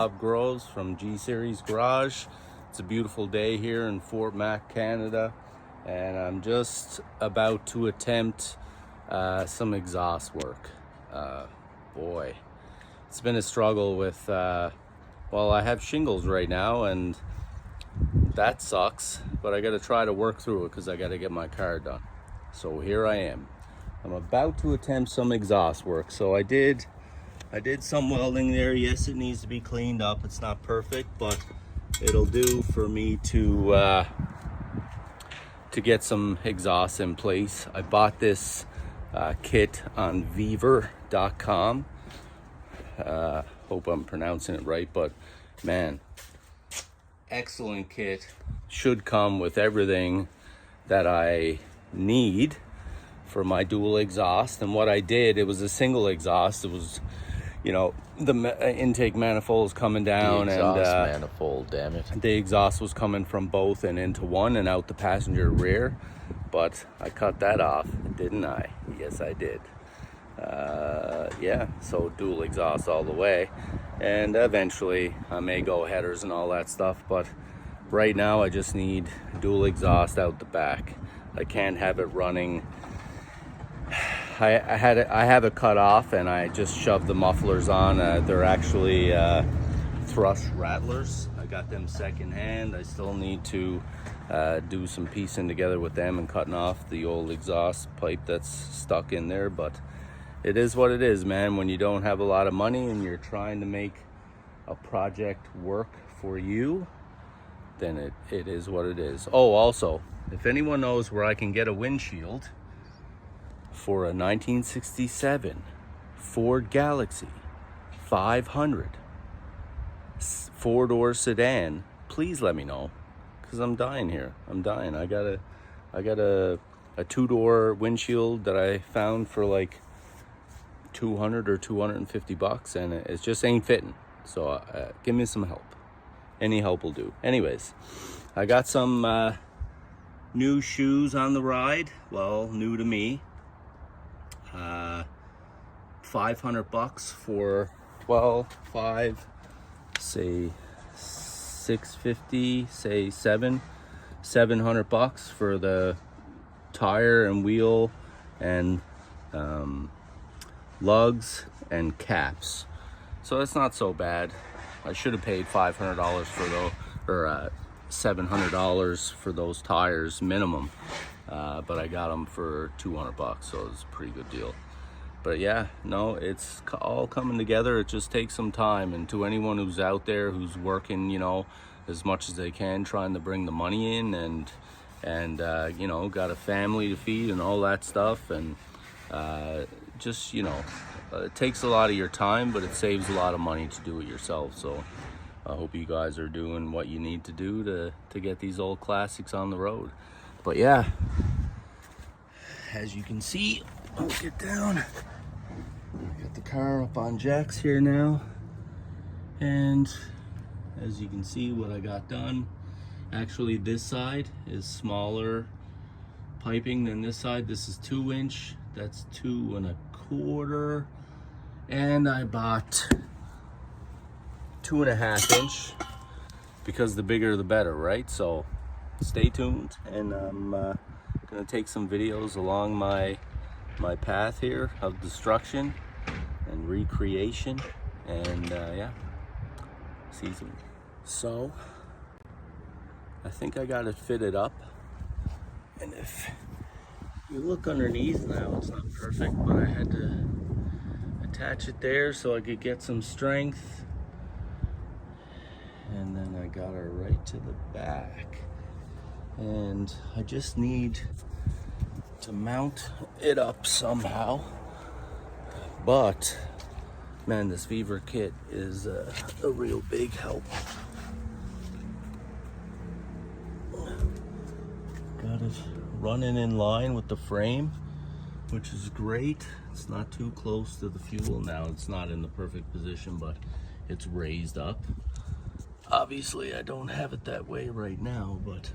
Bob Groves from G Series Garage. It's a beautiful day here in Fort Mac, Canada, and I'm just about to attempt some exhaust work. Boy, it's been a struggle with, well, I have shingles right now, and that sucks, but I got to try to work through it because I got to get my car done. So here I am. I'm about to attempt some exhaust work. So I did some welding there. Yes, it needs to be cleaned up. It's not perfect, but it'll do for me to get some exhaust in place. I bought this kit on Vever.com. Hope I'm pronouncing it right, but man, excellent kit. Should come with everything that I need for my dual exhaust. And what I did, it was a single exhaust. It was, you know, the intake manifold is coming down, the exhaust and manifold, damn it. the exhaust was coming from both and into one and out the passenger rear. But I cut that off, didn't I? Yes, I did. Yeah, so dual exhaust all the way, and eventually I may go headers and all that stuff, but right now I just need dual exhaust out the back. I can't have it running. I have it cut off, and I just shoved the mufflers on. They're actually thrust rattlers. I got them secondhand. I still need to do some piecing together with them and cutting off the old exhaust pipe that's stuck in there, but it is what it is, man. When you don't have a lot of money and you're trying to make a project work for you, then it is what it is. Oh, also, if anyone knows where I can get a windshield for a 1967 Ford Galaxie 500 four-door sedan, please let me know, because I'm dying here. I'm dying. I got a two-door windshield that I found for like 200 or 250 bucks, and it just ain't fitting. So give me some help. Any help will do. Anyways, I got some new shoes on the ride. Well, new to me. 500 bucks for 12, 5, say 650, say 700 bucks for the tire and wheel and lugs and caps. So that's not so bad. I should have paid $500 for those, or $700 for those tires minimum, but I got them for 200 bucks, so it's a pretty good deal. But yeah, no, it's all coming together. It just takes some time, and to anyone who's out there who's working, you know, as much as they can, trying to bring the money in, and you know, got a family to feed and all that stuff, and just, you know, it takes a lot of your time, but it saves a lot of money to do it yourself. So I hope you guys are doing what you need to do to get these old classics on the road. But yeah, as you can see, I'll get down. I got the car up on jacks here now, and as you can see what I got done, actually this side is smaller piping than this side. This is 2-inch, that's 2 1/4, and I bought 2 1/2-inch because the bigger the better, right? So stay tuned, and I'm gonna take some videos along my path here of destruction and recreation, and yeah, see you soon. So I think I got it fitted up, and if you look underneath now, it's not perfect, but I had to attach it there so I could get some strength, and then I got her right to the back, and I just need to mount it up somehow. But man, this Vever kit is a real big help. Got it running in line with the frame, which is great. It's not too close to the fuel. Now it's not in the perfect position, but it's raised up. Obviously I don't have it that way right now, but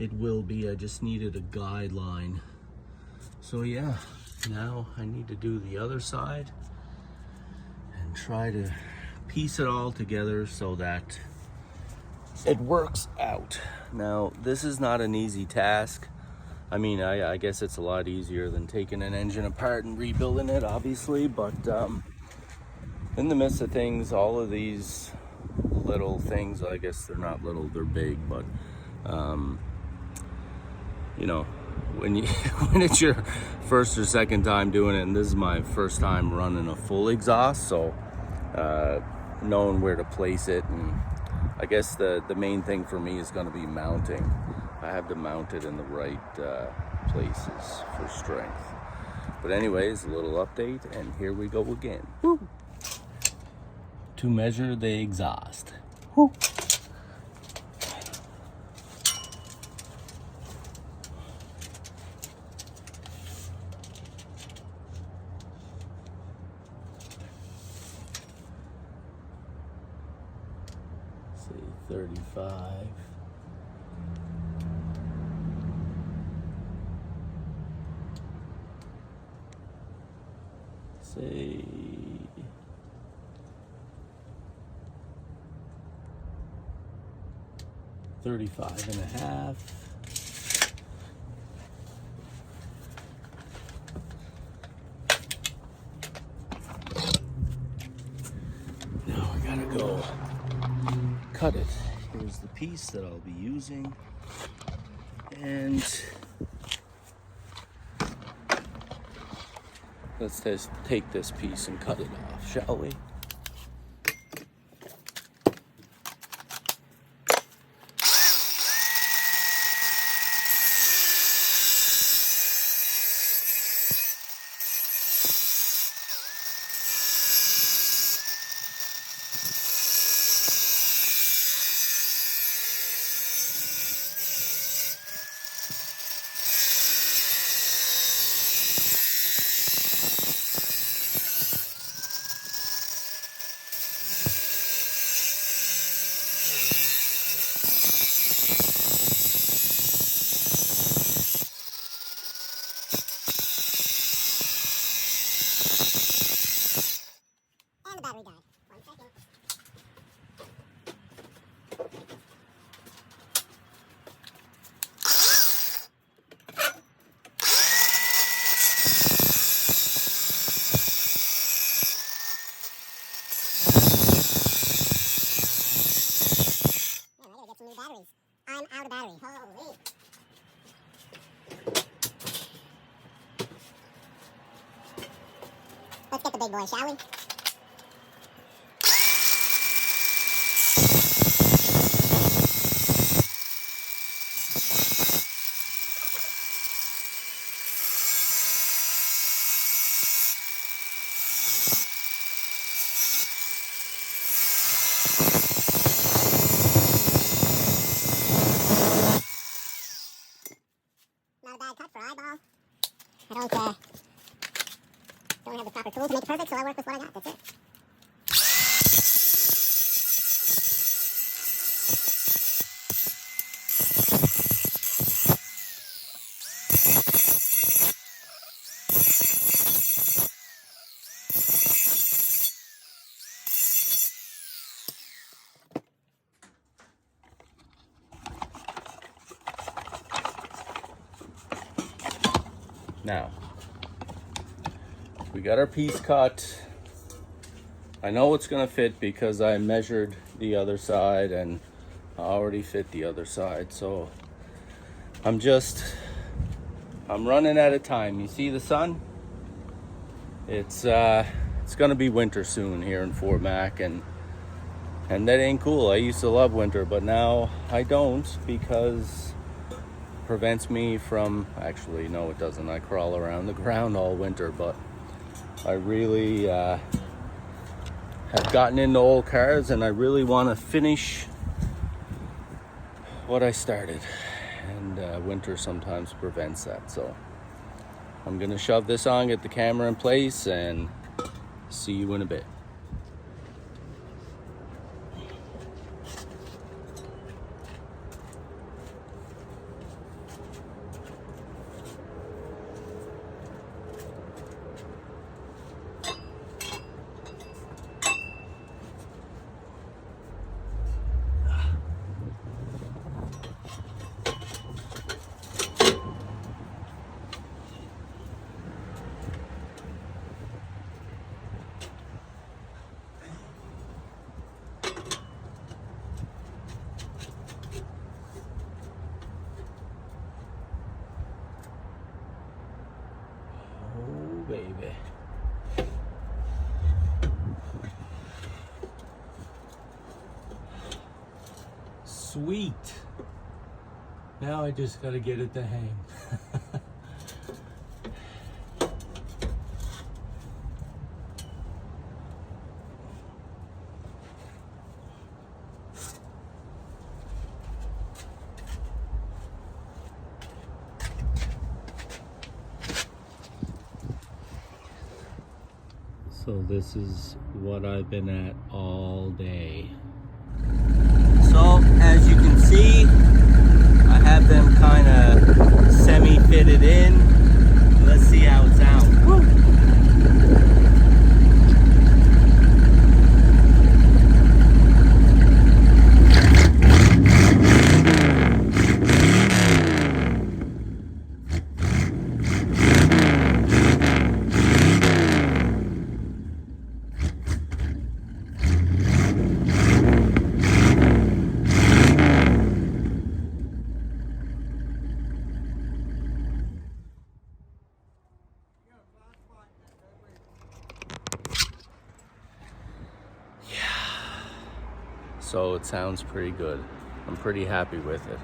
it will be. I just needed a guideline. So yeah, now I need to do the other side and try to piece it all together so that it works out. Now, this is not an easy task. I mean, I guess it's a lot easier than taking an engine apart and rebuilding it, obviously, but in the midst of things, all of these little things, I guess they're not little, they're big, but you know, when it's your first or second time doing it, and this is my first time running a full exhaust, so knowing where to place it, and I guess the main thing for me is going to be mounting. I have to mount it in the right places for strength. But anyways, a little update, and here we go again. Woo! To measure the exhaust. Woo! Say 35. Say 35 and a half. Now I gotta go cut it. Here's the piece that I'll be using, and let's just take this piece and cut it off, shall we? Battery died. 1 second. Man, I gotta get some new batteries. I'm out of battery. Holy. Let's get the big boy, shall we? Not a bad cut for eyeball. I don't have the proper tools to make it perfect, so I work with what I got. That's it. Now, we got our piece cut. I know it's gonna fit because I measured the other side and I already fit the other side. So I'm running out of time. You see the sun? It's gonna be winter soon here in Fort Mac, and that ain't cool. I used to love winter, but now I don't, because prevents me from, actually no it doesn't, I crawl around the ground all winter, but I really have gotten into old cars, and I really want to finish what I started, and winter sometimes prevents that. So I'm gonna shove this on, get the camera in place, and see you in a bit. baby. Sweet. Now I just gotta get it to hang. So this is what I've been at all day. So as you can see, I have them kind of semi-fitted in. Let's see how it sounds. Woo! So it sounds pretty good. I'm pretty happy with it.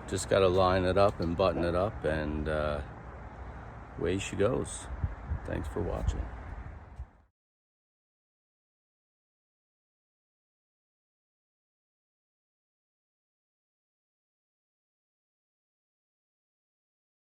Just got to line it up and button it up, and away she goes. Thanks for watching.